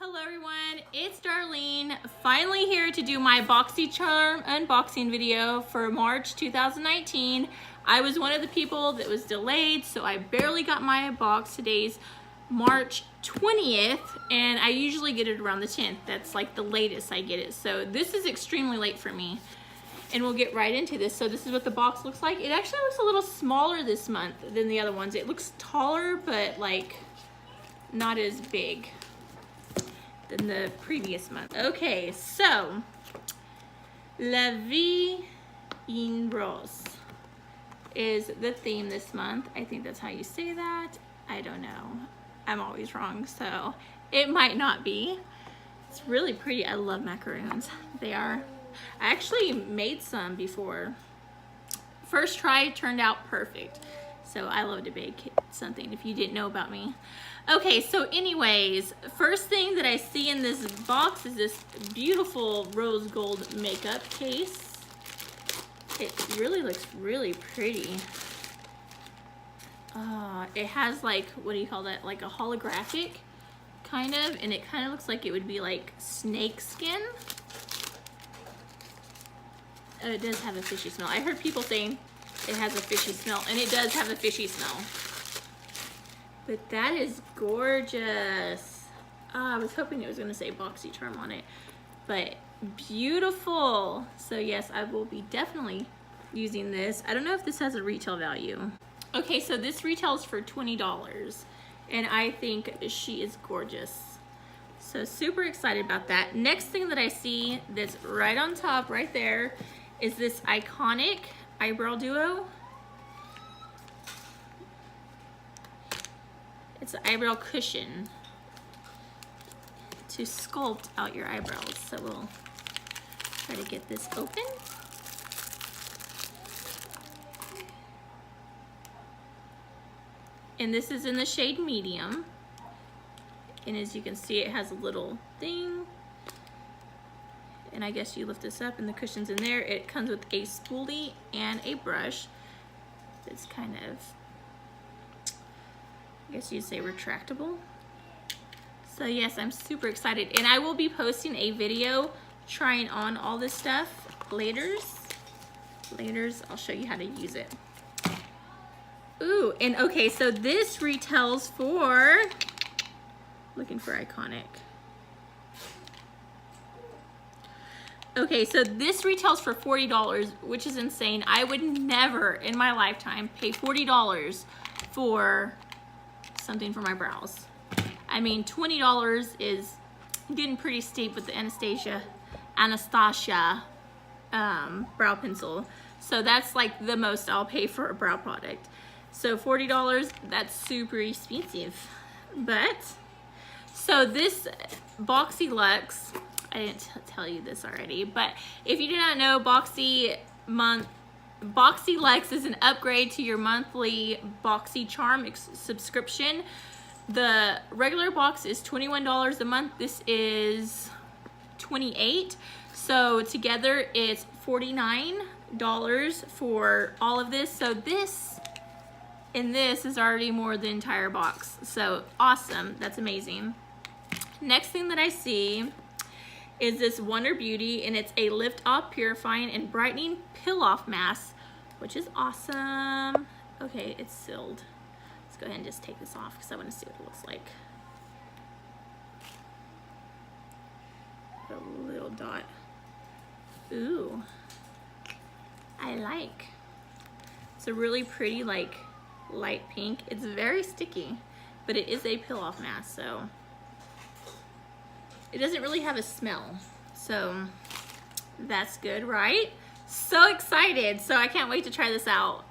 Hello everyone, it's Darlene, finally here to do my BoxyCharm unboxing video for March 2019. I was one of the people that was delayed, so I barely got my box. Today's March 20th, and I usually get it around the 10th. That's like the latest I get it. So this is extremely late for me, and we'll get right into this. So this is what the box looks like. It actually looks a little smaller this month than the other ones. It looks taller, but like not as big than the previous month. Okay, so La Vie en Rose is the theme this month. I think that's how you say that. I don't know. I'm always wrong, so it might not be. It's really pretty. I love macaroons. They are. I actually made some before. First try turned out perfect. So I love to bake something if you didn't know about me. Okay, so anyways, first thing that I see in this box is this beautiful rose gold makeup case. It really looks really pretty. It has like, what do you call that? Like a holographic kind of, and it kind of looks like it would be like snake skin. Oh, it does have a fishy smell. I heard people saying it has a fishy smell, and it does have a fishy smell. But that is gorgeous. I was hoping it was gonna say BoxyCharm on it, but beautiful. So yes, I will be definitely using this. I don't know if this has a retail value. Okay, so this retails for $20, and I think she is gorgeous. So super excited about that. Next thing that I see that's right on top, right there, is this iconic eyebrow duo. It's an eyebrow cushion to sculpt out your eyebrows. So we'll try to get this open. And this is in the shade medium. And as you can see, it has a little thing. And I guess you lift this up and the cushion's in there. It comes with a spoolie and a brush. It's kind of, I guess you'd say, retractable. So yes, I'm super excited. And I will be posting a video trying on all this stuff later. I'll show you how to use it. Ooh, and okay, so this retails for, looking for iconic. Okay, so this retails for $40, which is insane. I would never in my lifetime pay $40 for something for my brows. I mean, $20 is getting pretty steep with the Anastasia brow pencil. So that's like the most I'll pay for a brow product. So $40, that's super expensive. But, so this boxyluxe, I didn't tell you this already, but if you do not know, boxyluxe is an upgrade to your monthly BoxyCharm subscription. The regular box is $21 a month. This is $28. So together it's $49 for all of this. So this and this is already more than the entire box. So awesome, that's amazing. Next thing that I see is this Wonder Beauty, and it's a lift off purifying and brightening peel off mask, which is awesome. Okay, it's sealed. Let's go ahead and just take this off because I want to see what it looks like. A little dot. Ooh, I like. It's a really pretty like light pink. It's very sticky, but it is a peel off mask, so it doesn't really have a smell, so that's good, right? So excited. So I can't wait to try this out,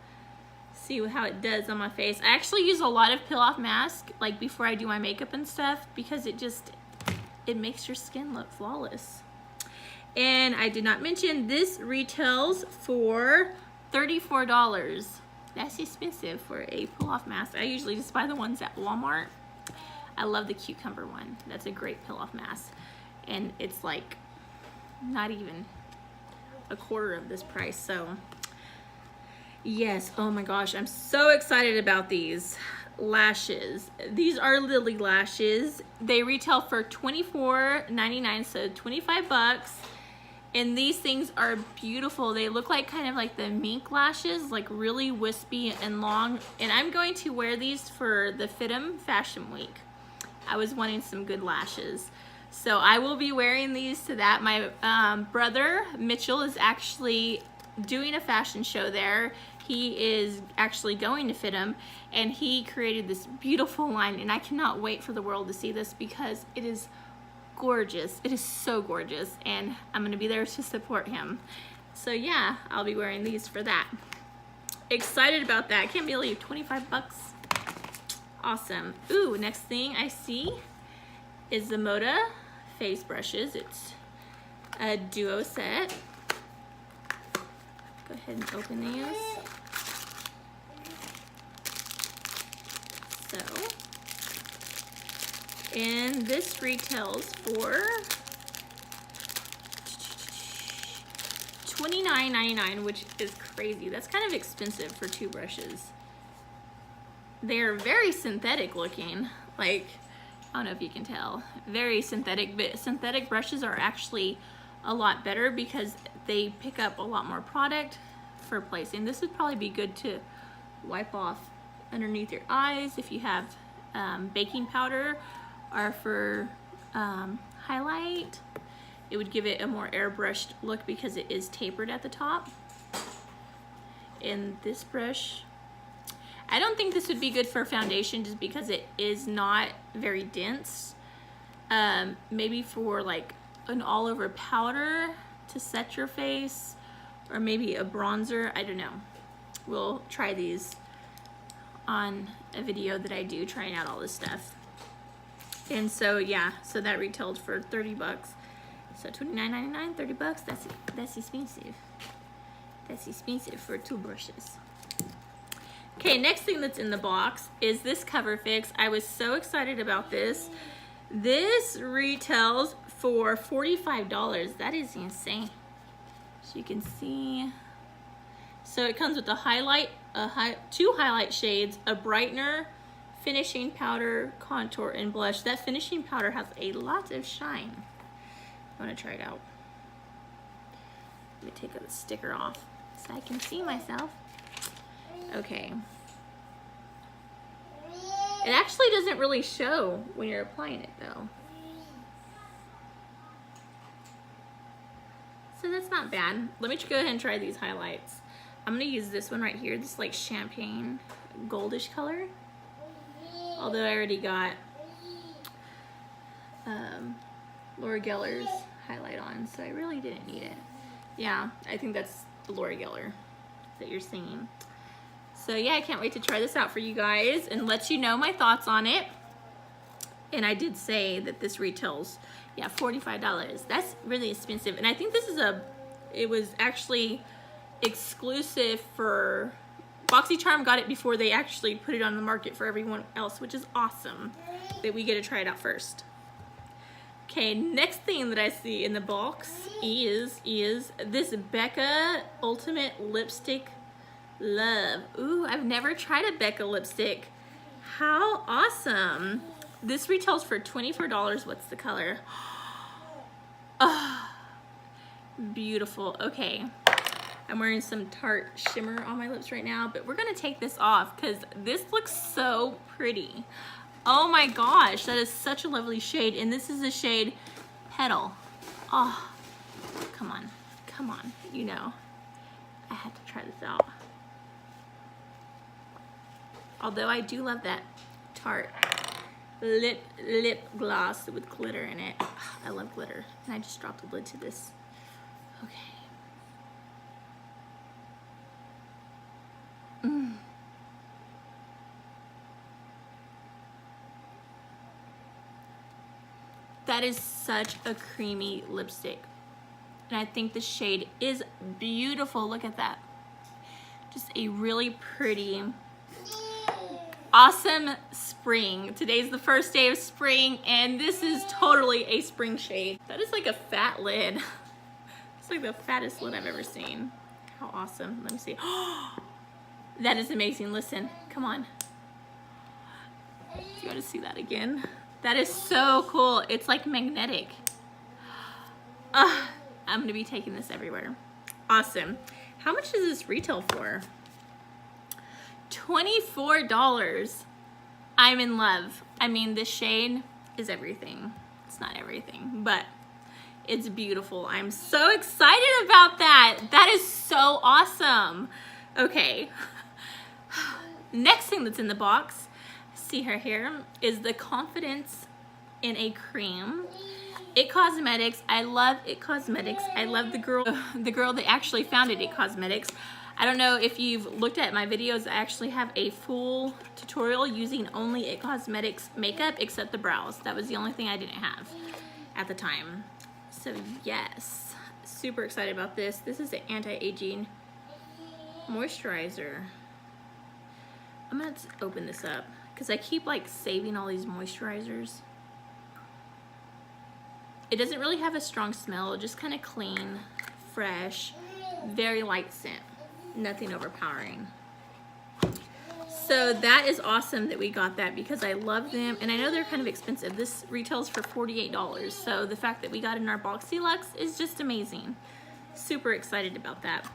see how it does on my face. I actually use a lot of peel off mask like before I do my makeup and stuff, because it makes your skin look flawless. And I did not mention this retails for $34. That's expensive for a peel off mask. I usually just buy the ones at Walmart. I love the cucumber one. That's a great peel off mask. And it's like not even a quarter of this price. So yes, oh my gosh, I'm so excited about these. lashes. These are Lily lashes. They retail for $24.99, so 25 bucks. And these things are beautiful. They look like kind of like the mink lashes, like really wispy and long. And I'm going to wear these for the FIT'em Fashion Week. I was wanting some good lashes. So I will be wearing these to that. My brother, Mitchell, is actually doing a fashion show there. He is actually going to FIT'em, and he created this beautiful line, and I cannot wait for the world to see this because it is gorgeous. It is so gorgeous, and I'm gonna be there to support him. So yeah, I'll be wearing these for that. Excited about that. I can't believe 25 bucks. Awesome. Ooh, next thing I see is the Moda face brushes. It's a duo set. Go ahead and open these. So, and this retails for $29.99, which is crazy. That's kind of expensive for two brushes. They're very synthetic looking. Like, I don't know if you can tell. Very synthetic, but synthetic brushes are actually a lot better because they pick up a lot more product for placing. This would probably be good to wipe off underneath your eyes if you have baking powder, or for highlight. It would give it a more airbrushed look because it is tapered at the top. And this brush, I don't think this would be good for foundation just because it is not very dense. Maybe for like an all over powder to set your face, or maybe a bronzer, I don't know. We'll try these on a video that I do trying out all this stuff. And so yeah, so that retailed for 30 bucks. So $29.99, 30 bucks, that's expensive. That's expensive for two brushes. Okay, next thing that's in the box is this cover fix. I was so excited about this. This retails for $45. That is insane. So you can see, so it comes with a highlight, two highlight shades, a brightener, finishing powder, contour, and blush. That finishing powder has a lot of shine. I want to try it out. Let me take the sticker off so I can see myself. Okay. It actually doesn't really show when you're applying it though. So that's not bad. Let me go ahead and try these highlights. I'm gonna use this one right here, this like champagne goldish color. Although I already got Laura Geller's highlight on, so I really didn't need it. Yeah, I think that's the Laura Geller that you're seeing. So yeah, I can't wait to try this out for you guys and let you know my thoughts on it. And I did say that this retails, yeah, $45. That's really expensive. And I think this is it was actually exclusive for, BoxyCharm got it before they actually put it on the market for everyone else, which is awesome that we get to try it out first. Okay, next thing that I see in the box is this Becca Ultimate Lipstick Love. Ooh, I've never tried a Becca lipstick. How awesome. This retails for $24. What's the color? Oh, beautiful. Okay, I'm wearing some Tarte shimmer on my lips right now, but we're gonna take this off because this looks so pretty. Oh my gosh, that is such a lovely shade. And this is the shade Petal. Oh, come on, come on. You know, I had to try this out. Although I do love that Tarte lip gloss with glitter in it. I love glitter. And I just dropped the lid to this. Okay. That is such a creamy lipstick. And I think the shade is beautiful. Look at that. Just a really pretty, awesome spring. Today's the first day of spring, and this is totally a spring shade. That is like a fat lid. It's like the fattest lid I've ever seen. How awesome. Let me see. That is amazing. Listen, come on. Do you want to see that again? That is so cool. It's like magnetic. I'm gonna be taking this everywhere. Awesome. How much does this retail for? $24. I'm in love. I mean, this shade is everything. It's not everything, but it's beautiful. I'm so excited about that. That is so awesome. Okay. Next thing that's in the box, see her here, is the Confidence in a Cream. It Cosmetics. I love It Cosmetics. I love the girl that actually founded It Cosmetics. I don't know if you've looked at my videos. I actually have a full tutorial using only It Cosmetics makeup except the brows. That was the only thing I didn't have at the time. So yes, super excited about this. This is an anti-aging moisturizer. I'm gonna open this up because I keep like saving all these moisturizers. It doesn't really have a strong smell, just kind of clean, fresh, very light scent. Nothing overpowering. So that is awesome that we got that because I love them and I know they're kind of expensive. This retails for $48. So the fact that we got in our boxyluxe is just amazing. Super excited about that.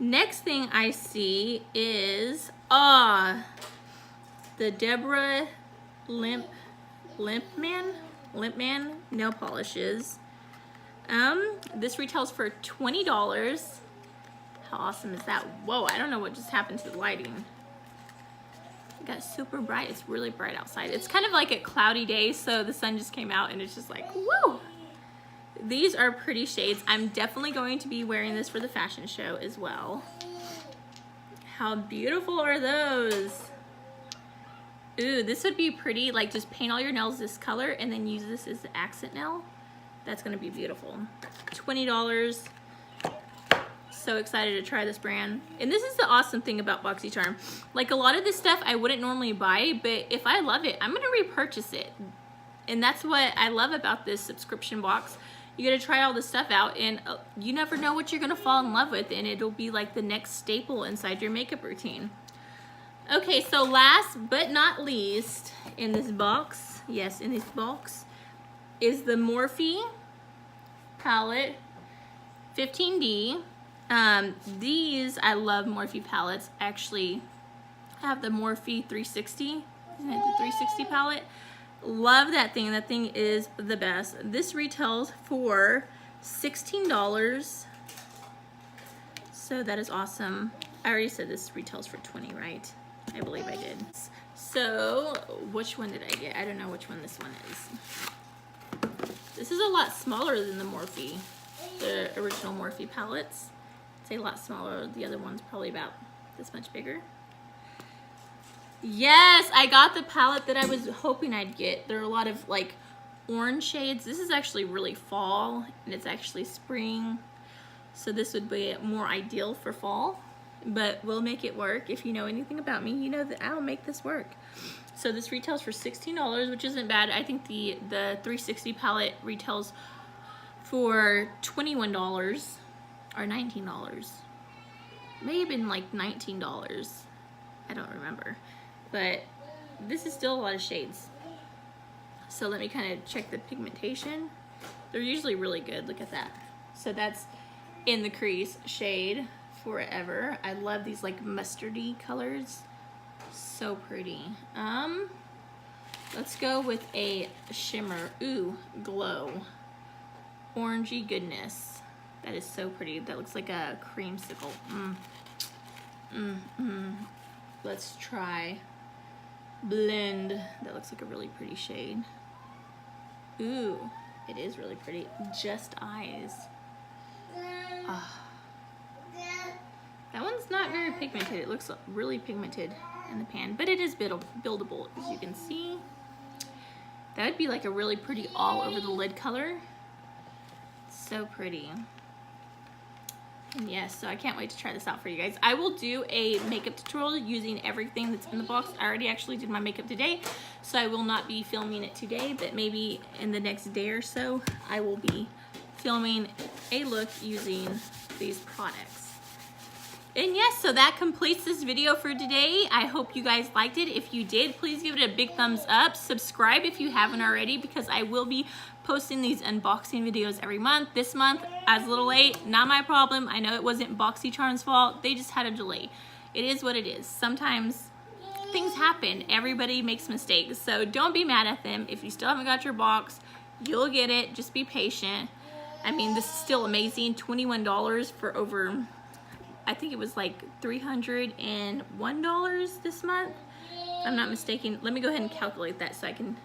Next thing I see is the Deborah Limpman nail polishes. This retails for $20. How awesome is that? Whoa, I don't know what just happened to the lighting. It got super bright. It's really bright outside. It's kind of like a cloudy day, so the sun just came out and it's just like, woo! These are pretty shades. I'm definitely going to be wearing this for the fashion show as well. How beautiful are those? Ooh, this would be pretty. Like, just paint all your nails this color and then use this as the accent nail. That's gonna be beautiful. $20. So excited to try this brand. And this is the awesome thing about BoxyCharm. Like, a lot of this stuff I wouldn't normally buy, but if I love it, I'm gonna repurchase it. And that's what I love about this subscription box. You gotta try all this stuff out and you never know what you're gonna fall in love with, and it'll be like the next staple inside your makeup routine. Okay, so last but not least in this box, yes, in this box, is the Morphe palette 15D. These, I love Morphe palettes. Actually, I have the Morphe 360, isn't it the 360 palette? Love that thing. That thing is the best. This retails for $16. So that is awesome. I already said this retails for $20, right? I believe I did. So which one did I get? I don't know which one this one is. This is a lot smaller than the Morphe, the original Morphe palettes. It's a lot smaller. The other one's probably about this much bigger. Yes, I got the palette that I was hoping I'd get. There are a lot of like orange shades. This is actually really fall and it's actually spring. So this would be more ideal for fall, but we'll make it work. If you know anything about me, you know that I'll make this work. So this retails for $16, which isn't bad. I think the 360 palette retails for $21 or $19. May have been like $19. I don't remember. But this is still a lot of shades. So let me kind of check the pigmentation. They're usually really good. Look at that. So that's in the crease shade Forever. I love these like mustardy colors. So pretty. Let's go with a shimmer. Ooh, Glow. Orangey goodness. That is so pretty. That looks like a creamsicle. Let's try Blend. That looks like a really pretty shade. Ooh, it is really pretty. Just Eyes. That one's not very pigmented. It looks really pigmented in the pan, but it is buildable, as you can see. That would be like a really pretty all over the lid color. So pretty. And yes, so I can't wait to try this out for you guys. I will do a makeup tutorial using everything that's in the box. I already actually did my makeup today, so I will not be filming it today, but maybe in the next day or so, I will be filming a look using these products. And yes, so that completes this video for today. I hope you guys liked it. If you did, please give it a big thumbs up. Subscribe if you haven't already, because I will be posting these unboxing videos every month. This month, I was a little late, not my problem. I know it wasn't BoxyCharm's fault. They just had a delay. It is what it is. Sometimes things happen. Everybody makes mistakes. So don't be mad at them. If you still haven't got your box, you'll get it. Just be patient. I mean, this is still amazing. $21 for over, I think it was like $301 this month, if I'm not mistaken. Let me go ahead and calculate that so I can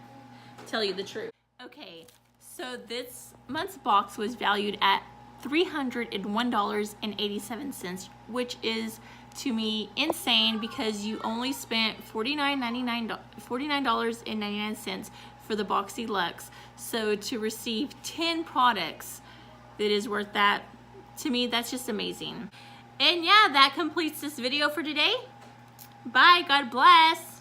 tell you the truth. Okay, so this month's box was valued at $301.87, which is, to me, insane, because you only spent $49.99 for the boxyluxe. So to receive 10 products that is worth that, to me, that's just amazing. And yeah, that completes this video for today. Bye, God bless.